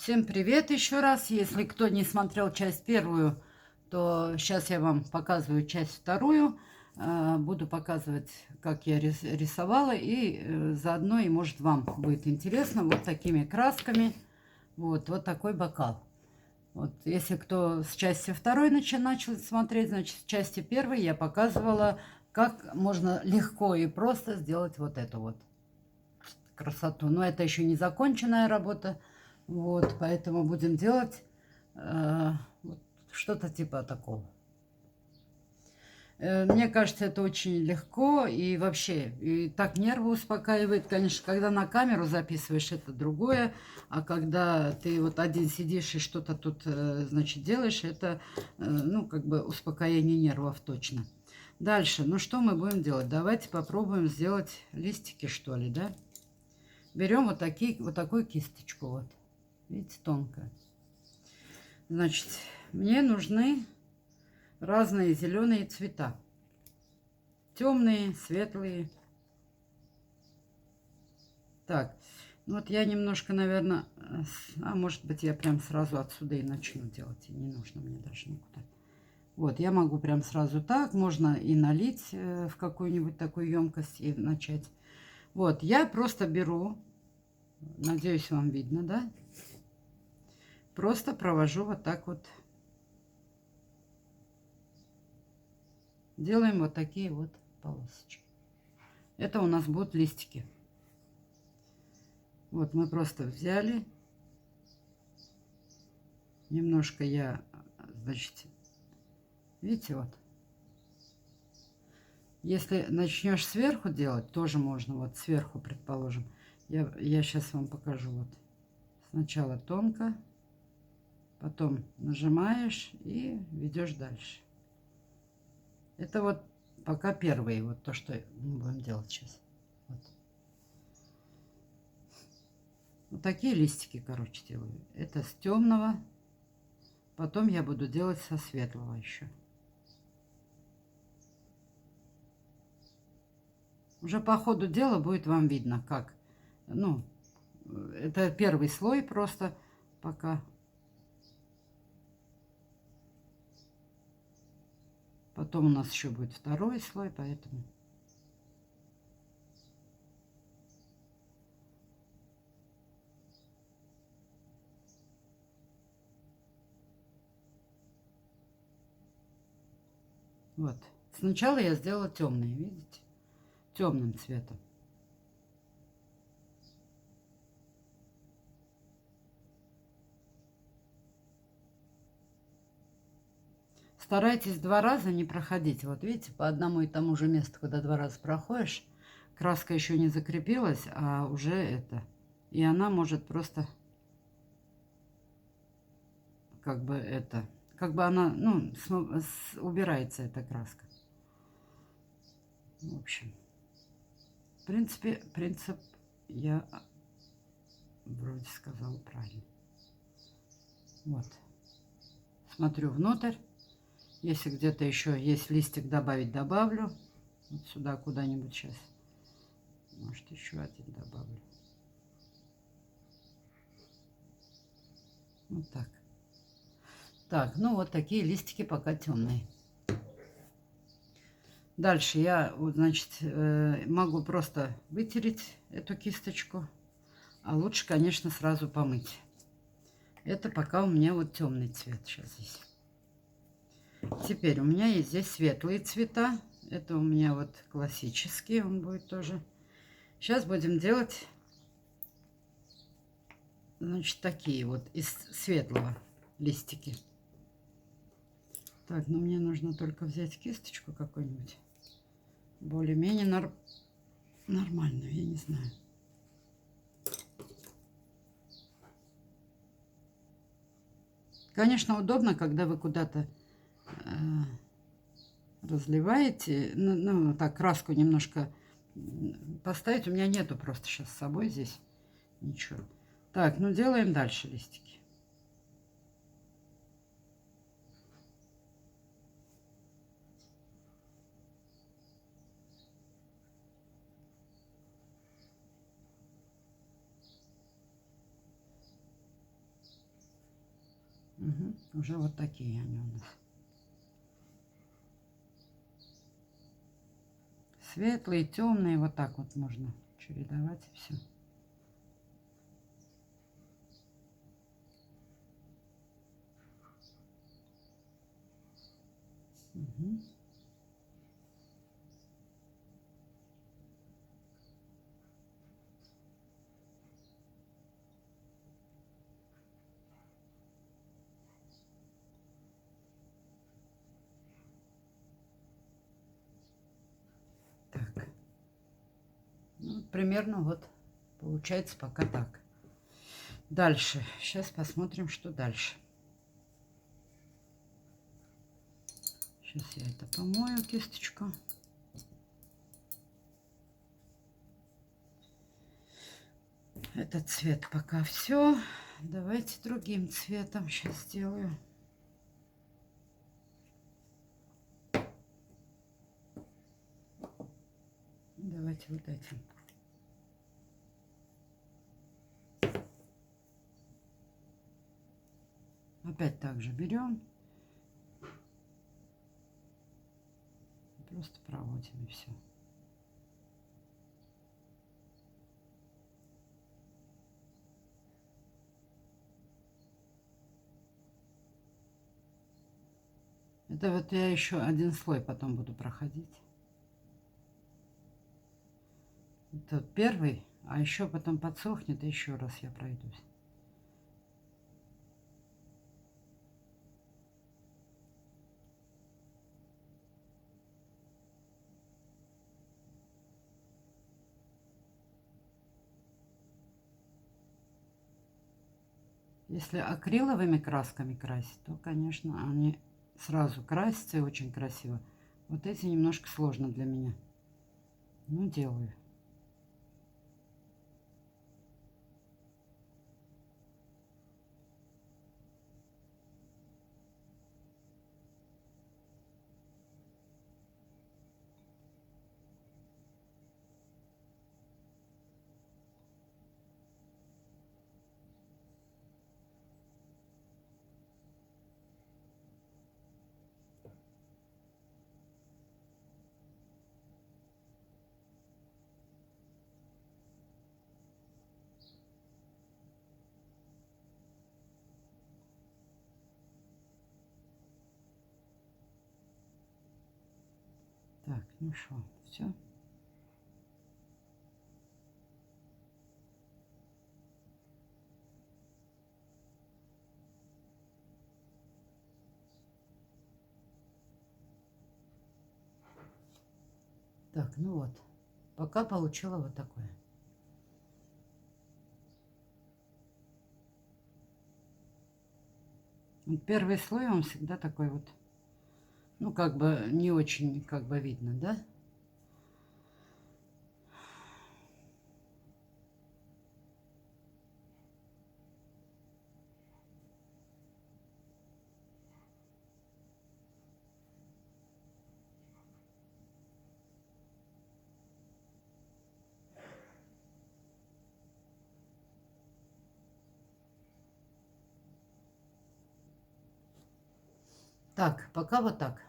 Всем привет еще раз. Если кто не смотрел часть первую, то сейчас я вам показываю часть вторую. Буду показывать, как я рисовала. И заодно, и может вам будет интересно, вот такими красками. Вот такой бокал. Вот, если кто с части второй начал смотреть, значит, в части первой я показывала, как можно легко и просто сделать вот эту вот красоту. Но это еще не законченная работа. Вот, поэтому будем делать вот что-то типа такого. Мне кажется, это очень легко и вообще и так нервы успокаивает. Конечно, когда на камеру записываешь, это другое. А когда ты вот один сидишь и что-то тут, значит, делаешь, это, ну, как бы успокоение нервов точно. Дальше, ну что мы будем делать? Давайте попробуем сделать листики, что ли, да? Берем вот такую кисточку, вот. Видите, тонкая. Значит, мне нужны разные зеленые цвета. Темные, светлые. Так, ну вот я немножко, наверное, а может быть я прям сразу отсюда и начну делать. И не нужно мне даже никуда. Вот, я могу прям сразу так. Можно и налить в какую-нибудь такую емкость и начать. Вот, я просто беру, надеюсь, вам видно, да? Просто провожу вот так вот. Делаем вот такие вот полосочки. Это у нас будут листики. Вот мы просто взяли. Немножко я, значит, видите, вот. Если начнешь сверху делать, тоже можно. Вот сверху, предположим. Я сейчас вам покажу. Вот. Сначала тонко. Потом нажимаешь и ведешь дальше. Это вот пока первые. Вот то, что мы будем делать сейчас. Вот. Вот такие листики, короче, делаю. Это с темного. Потом я буду делать со светлого еще. Уже по ходу дела будет вам видно, как. Ну, это первый слой просто пока. Потом у нас еще будет второй слой, поэтому... Вот. Сначала я сделала темные, видите? Темным цветом. Старайтесь два раза не проходить. Вот видите, по одному и тому же месту, когда два раза проходишь, краска еще не закрепилась, а уже это. И она может просто как бы это... Как бы она, ну, убирается эта краска. В общем, в принципе, принцип я вроде сказала правильно. Вот. Смотрю внутрь. Если где-то еще есть листик добавить, добавлю. Вот сюда куда-нибудь сейчас. Может, еще один добавлю. Вот так. Так, ну вот такие листики пока темные. Дальше я, вот, значит, могу просто вытереть эту кисточку. А лучше, конечно, сразу помыть. Это пока у меня вот темный цвет сейчас здесь. Теперь у меня есть здесь светлые цвета. Это у меня вот классический, он будет тоже. Сейчас будем делать, значит, такие вот из светлого листики. Так, ну мне нужно только взять кисточку какую-нибудь. Более-менее нормальную, я не знаю. Конечно, удобно, когда вы куда-то разливаете, ну, так, краску немножко поставить. У меня нету просто сейчас с собой здесь ничего. Так, ну делаем дальше листики. Угу. Уже вот такие они у нас. Светлые, темные, вот так вот можно чередовать и все. Угу. Так. Ну, примерно вот получается пока так. Дальше. Сейчас посмотрим, что дальше. Сейчас я это помою, кисточку. Этот цвет пока все. Давайте другим цветом сейчас сделаю. Давайте вот этим. Опять так же берем. Просто проводим и все. Это вот я еще один слой потом буду проходить. Это первый, а еще потом подсохнет, и еще раз я пройдусь. Если акриловыми красками красить, то, конечно, они сразу красятся и очень красиво. Вот эти немножко сложно для меня. Ну, делаю. Так, ну что, все. Так, ну вот. Пока получила вот такое. Вот первый слой, он всегда такой вот, ну, как бы не очень, как бы видно, да? Так, пока вот так.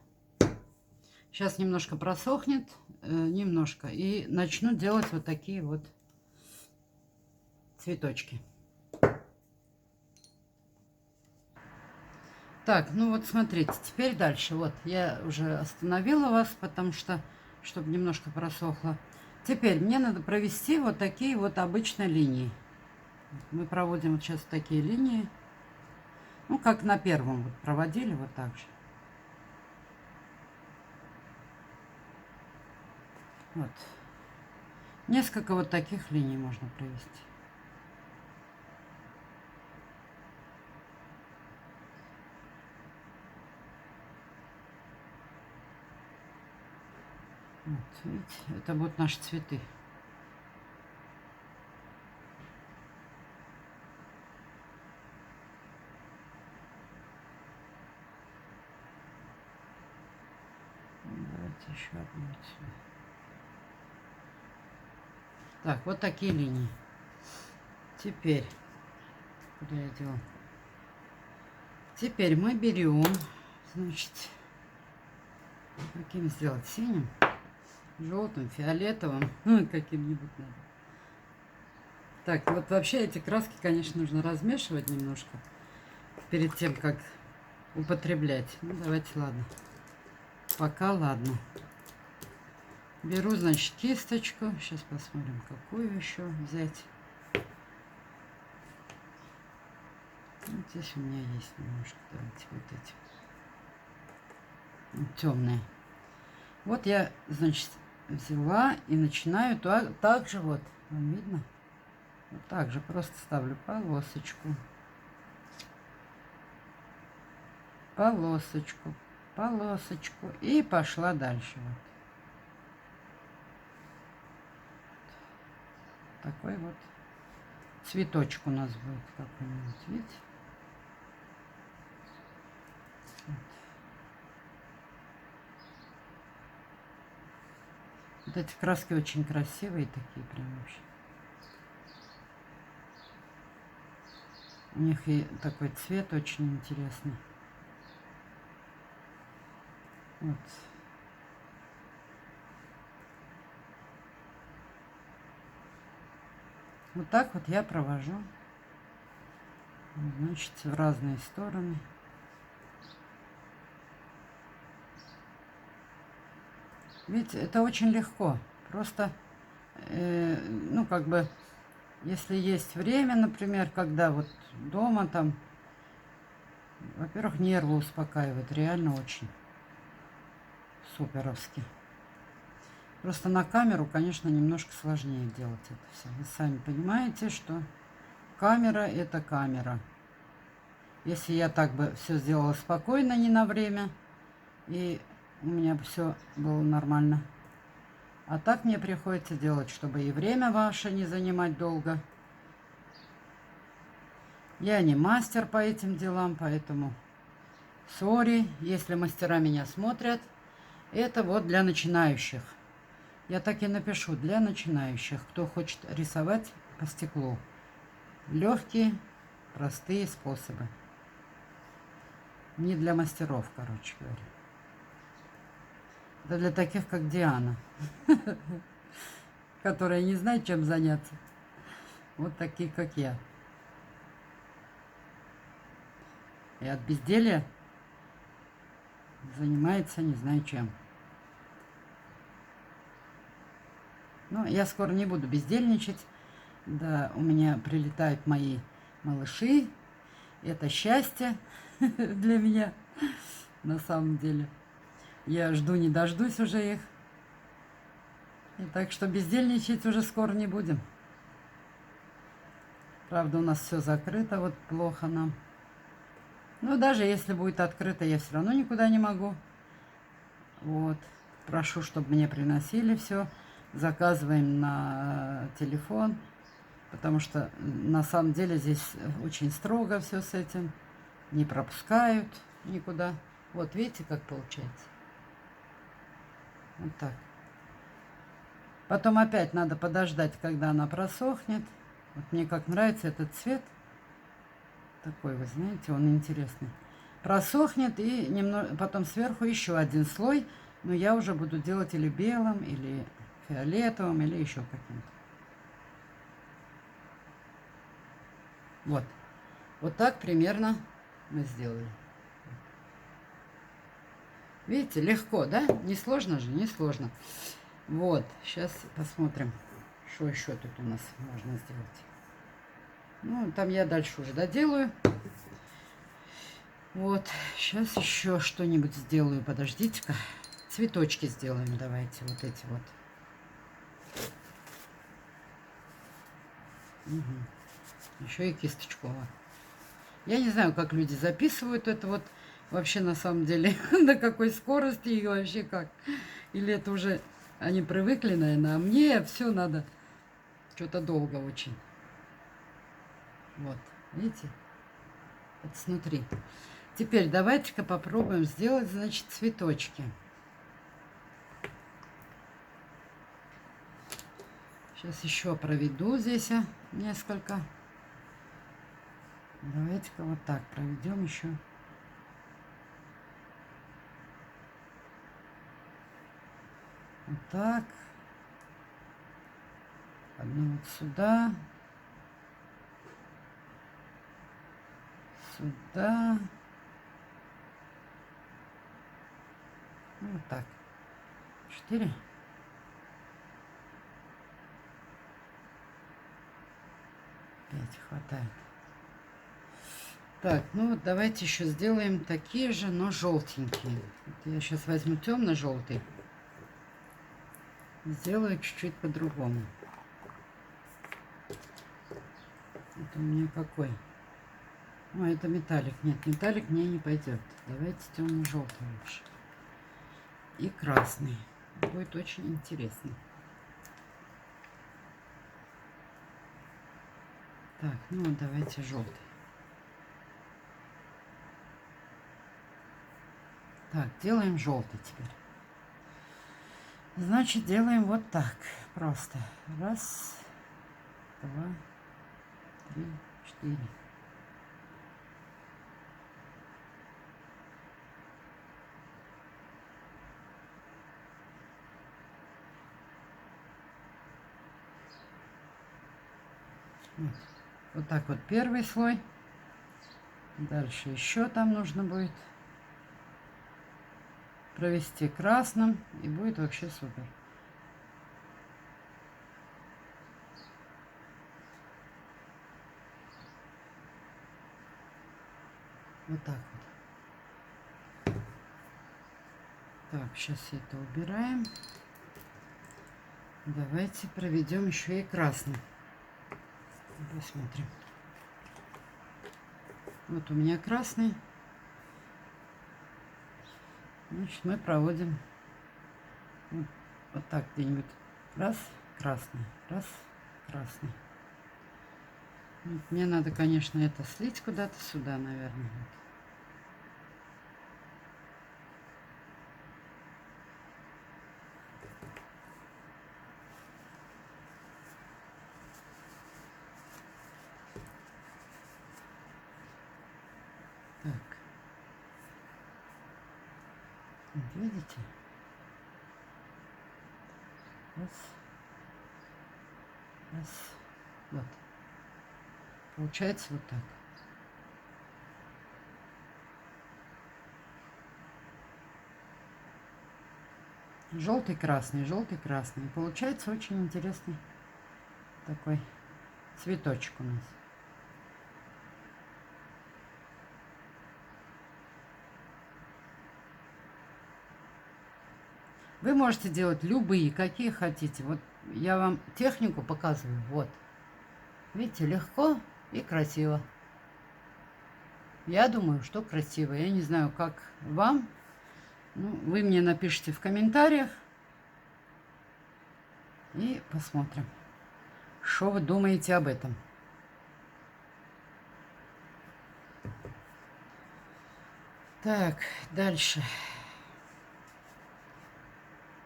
Сейчас немножко просохнет, немножко, и начну делать вот такие вот цветочки. Так, ну вот смотрите, теперь дальше. Вот я уже остановила вас, потому что, чтобы немножко просохло. Теперь мне надо провести вот такие вот обычные линии. Мы проводим вот сейчас такие линии. Ну, как на первом вот проводили, вот так же. Вот. Несколько вот таких линий можно провести. Вот, видите, это будут наши цветы. Давайте еще одну отсюда. Так, вот такие линии. Теперь, куда я делала? Теперь мы берем, значит, каким сделать? Синим, желтым, фиолетовым, ну, каким-нибудь надо. Так, вот вообще эти краски, конечно, нужно размешивать немножко перед тем, как употреблять. Ну, давайте, ладно. Пока ладно. Беру, значит, кисточку. Сейчас посмотрим, какую еще взять. Вот здесь у меня есть немножко. Давайте вот эти. Темные. Вот я, значит, взяла и начинаю так же вот. Вам видно? Вот так же просто ставлю полосочку. Полосочку. Полосочку. И пошла дальше. Вот. Такой вот цветочек у нас будет какой-нибудь, видите? Вот. Вот эти краски очень красивые такие, прям вообще. У них и такой цвет очень интересный. Вот. Вот так вот я провожу. Значит, в разные стороны. Видите, это очень легко. Просто, ну, как бы, если есть время, например, когда вот дома там, во-первых, нервы успокаивает, реально очень суперовски. Просто на камеру, конечно, немножко сложнее делать это все. Вы сами понимаете, что камера это камера. Если я так бы все сделала спокойно, не на время, и у меня бы все было нормально. А так мне приходится делать, чтобы и время ваше не занимать долго. Я не мастер по этим делам, поэтому сори, если мастера меня смотрят. Это вот для начинающих. Я так и напишу, для начинающих, кто хочет рисовать по стеклу. Легкие, простые способы. Не для мастеров, короче говоря. Это для таких, как Диана, которая не знает, чем заняться. Вот такие, как я. И от безделья занимается не знаю чем. Но я скоро не буду бездельничать. Да, у меня прилетают мои малыши. Это счастье для меня, на самом деле. Я жду не дождусь уже их. И так что бездельничать уже скоро не будем. Правда, у нас все закрыто, вот плохо нам. Но даже если будет открыто, я все равно никуда не могу. Вот. Прошу, чтобы мне приносили все. Заказываем на телефон. Потому что на самом деле здесь очень строго все с этим. Не пропускают никуда. Вот видите, как получается. Вот так. Потом опять надо подождать, когда она просохнет. Вот мне как нравится этот цвет. Такой, вы знаете, он интересный. Просохнет и немного, потом сверху еще один слой. Но я уже буду делать или белым, или фиолетовым, или еще каким-то. Вот. Вот так примерно мы сделали. Видите, легко, да? Не сложно же, не сложно. Вот, сейчас посмотрим, что еще тут у нас можно сделать. Ну, там я дальше уже доделаю. Вот, сейчас еще что-нибудь сделаю. Подождите-ка. Цветочки сделаем, давайте, вот эти вот. Угу. Еще и кисточку. Я не знаю, как люди записывают это вот вообще на самом деле, на какой скорости и вообще как. Или это уже они привыкли, наверное, а мне все надо что-то долго очень. Вот, видите? Это снутри. Теперь давайте-ка попробуем сделать, значит, цветочки. Сейчас еще проведу здесь несколько. Давайте-ка вот так проведем еще Вот так. Одну вот сюда. Сюда. Вот так. 4. Пять хватает. Так, ну вот давайте еще сделаем такие же, но желтенькие. Вот я сейчас возьму темно-желтый. Сделаю чуть-чуть по-другому. Это у меня какой? О, это металлик. Нет, металлик мне не пойдет. Давайте темно-желтый лучше. И красный. Будет очень интересно. Так, ну вот давайте желтый. Так, делаем желтый теперь. Значит, делаем вот так. Просто. Раз, два, три, 4. Вот. Вот так вот первый слой. Дальше еще там нужно будет провести красным, и будет вообще супер. Вот так вот. Так, сейчас это убираем. Давайте проведем еще и красным. Посмотрим. Вот у меня красный. Значит, мы проводим вот так где-нибудь. Раз, красный, раз, красный. Вот мне надо, конечно, это слить куда-то сюда, наверное. Так. Вот видите? Раз. Раз. Вот. Получается вот так. Желтый, красный, желтый, красный. Получается очень интересный такой цветочек у нас. Вы можете делать любые, какие хотите. Вот я вам технику показываю. Вот. Видите, легко и красиво. Я думаю, что красиво. Я не знаю, как вам. Ну, вы мне напишите в комментариях. И посмотрим, что вы думаете об этом. Так, дальше.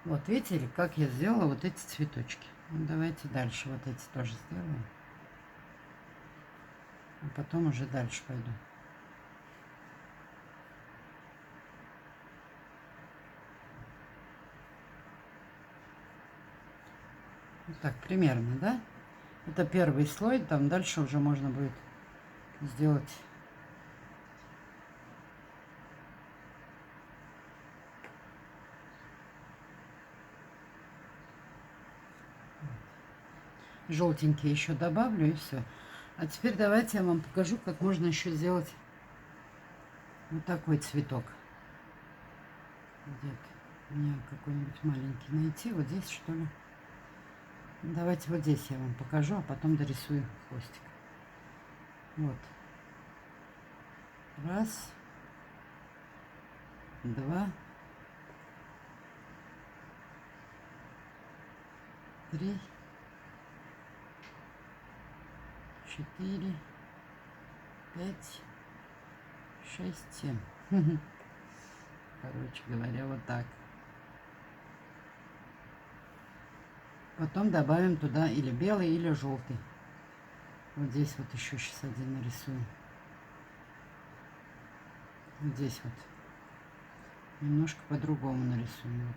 Вот видите, как я сделала вот эти цветочки. Ну, давайте дальше вот эти тоже сделаем. А потом уже дальше пойду. Вот так примерно, да? Это первый слой, там дальше уже можно будет сделать. Желтенький еще добавлю, и все. А теперь давайте я вам покажу, как можно еще сделать вот такой цветок. Где-то мне какой-нибудь маленький найти. Вот здесь, что ли? Давайте вот здесь я вам покажу, а потом дорисую хвостик. Вот. Раз. Два. 3. 4. 5. 6. 7. Короче говоря, вот так. Потом добавим туда или белый, или желтый. Вот здесь вот еще сейчас один нарисую. Вот здесь вот. Немножко по-другому нарисую. Вот.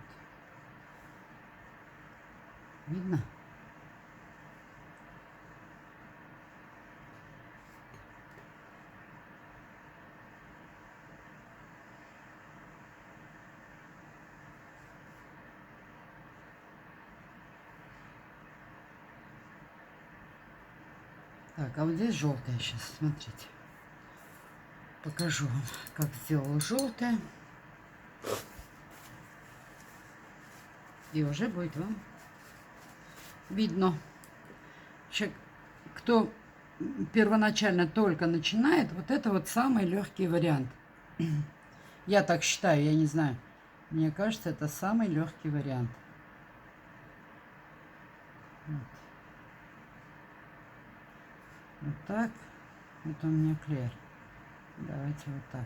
Видно? Так, а вот здесь желтое сейчас, смотрите. Покажу вам, как сделала желтое. И уже будет вам видно. Кто первоначально только начинает, вот это вот самый легкий вариант. Я так считаю, я не знаю. Мне кажется, это самый легкий вариант. Вот. Вот так. Это у меня клеер. Давайте вот так.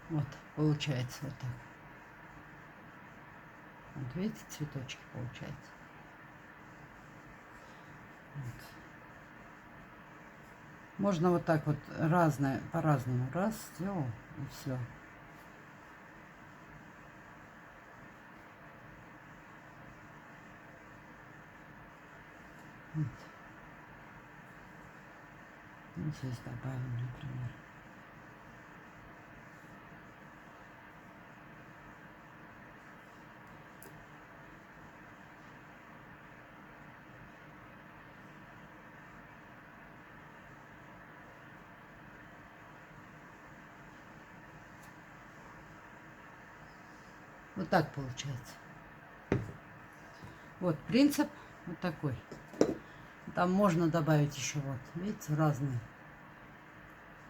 Вот, получается вот так. Вот видите, цветочки получаются. Вот. Можно вот так вот разное, по-разному. Раз, сделал, и все. Вот. И здесь добавим, например. Вот так получается. Вот принцип вот такой. Там можно добавить еще вот, видите, разные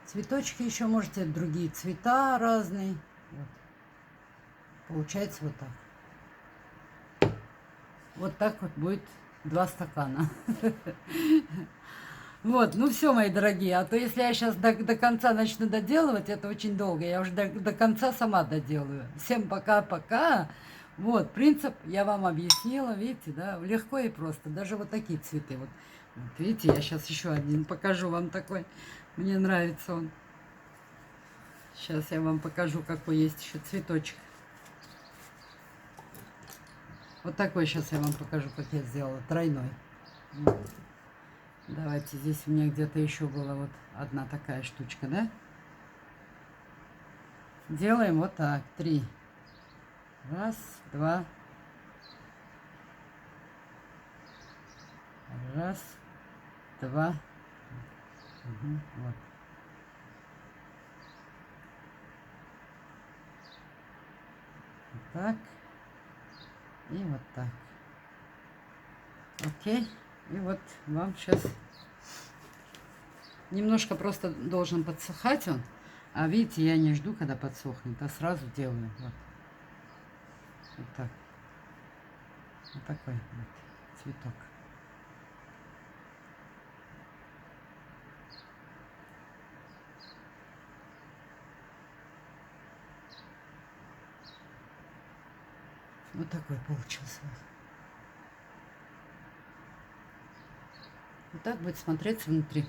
цветочки, еще можете другие цвета разные. Вот. Получается вот так. Вот так вот будет 2 стакана. Вот, ну все, мои дорогие, а то если я сейчас до конца начну доделывать, это очень долго, я уже до конца сама доделаю. Всем пока-пока. Вот, принцип я вам объяснила, видите, да, легко и просто. Даже вот такие цветы, вот видите, я сейчас еще один покажу вам такой, мне нравится он. Сейчас я вам покажу, какой есть еще цветочек. Вот такой сейчас я вам покажу, как я сделала, тройной. Вот. Давайте, здесь у меня где-то еще была вот одна такая штучка, да? Делаем вот так, 3. Раз, два. Раз, два. Угу, вот. Вот так. И вот так. Окей. И вот вам сейчас немножко просто должен подсыхать он. А видите, я не жду, когда подсохнет, а сразу делаю. Вот, вот так. Вот такой вот цветок. Вот такой получился. Вот так будет смотреться внутри.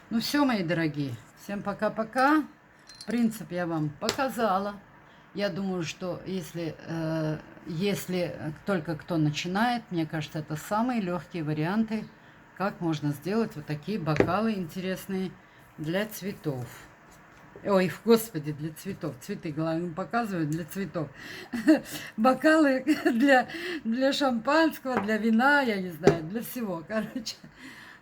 Ну все, мои дорогие. Всем пока-пока. Принцип я вам показала. Я думаю, что если только кто начинает, мне кажется, это самые легкие варианты, как можно сделать вот такие бокалы интересные для цветов. Ой, господи, для цветов. Цветы, главное, показывают для цветов. Бокалы для шампанского, для вина, я не знаю, для всего, короче.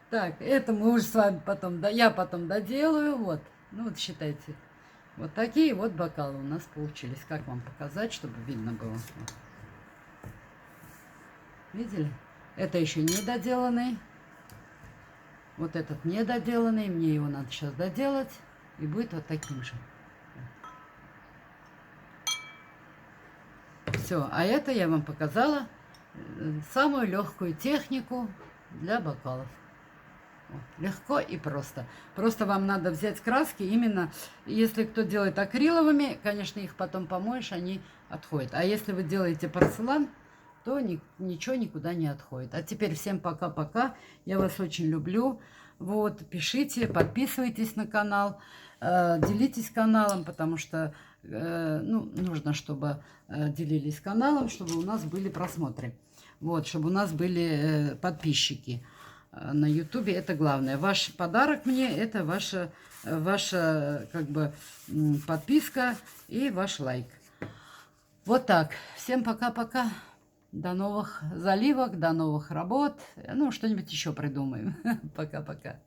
Так, это мы уже с вами потом, я потом доделаю, вот. Ну вот считайте. Вот такие вот бокалы у нас получились. Как вам показать, чтобы видно было? Вот. Видели? Это еще не доделанный. Вот этот недоделанный. Мне его надо сейчас доделать. И будет вот таким же. Все. А это я вам показала самую легкую технику для бокалов. Вот. Легко и просто. Просто вам надо взять краски. Именно, если кто делает акриловыми, конечно, их потом помоешь, они отходят. А если вы делаете порцелан, то ничего никуда не отходит. А теперь всем пока-пока. Я вас очень люблю. Вот, пишите, подписывайтесь на канал, делитесь каналом, потому что Ну, нужно, чтобы делились каналом, чтобы у нас были просмотры. Вот, чтобы у нас были подписчики на YouTube. Это главное. Ваш подарок мне – это ваша как бы подписка и ваш лайк. Вот так. Всем пока-пока. До новых заливок, до новых работ. Ну, что-нибудь еще придумаем. Пока-пока.